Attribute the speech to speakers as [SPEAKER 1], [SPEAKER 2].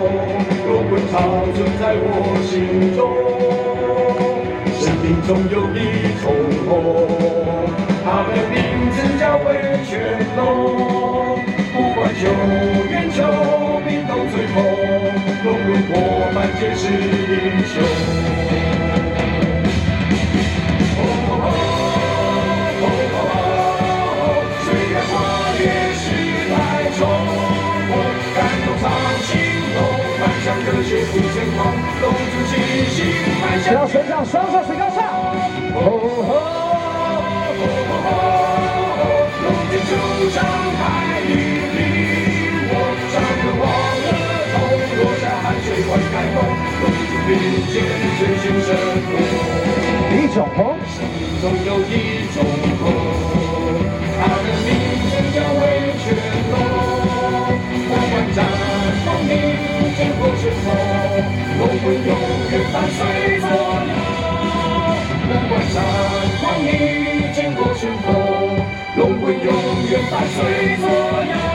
[SPEAKER 1] 龙魂长存在我心中，生命中有一重梦，它的名字叫魏全龙。不管久远久命都最后，龙魂过半皆是英雄。虽然跨越时代中，感动长青龙。迈向热血无限空，龙族气息迈向。
[SPEAKER 2] 要水上，双手水高唱。
[SPEAKER 1] 龙卷球场海与力，我上了忘了痛，落下汗水换开梦，龙族并肩追寻生活。
[SPEAKER 2] 一种红，
[SPEAKER 1] 生命中有一种红，它的名字叫魏全龙。不管战风逆，见过是否，龙魂永远伴随左右。不管战光逆，见过是否，龙魂永远伴随左右。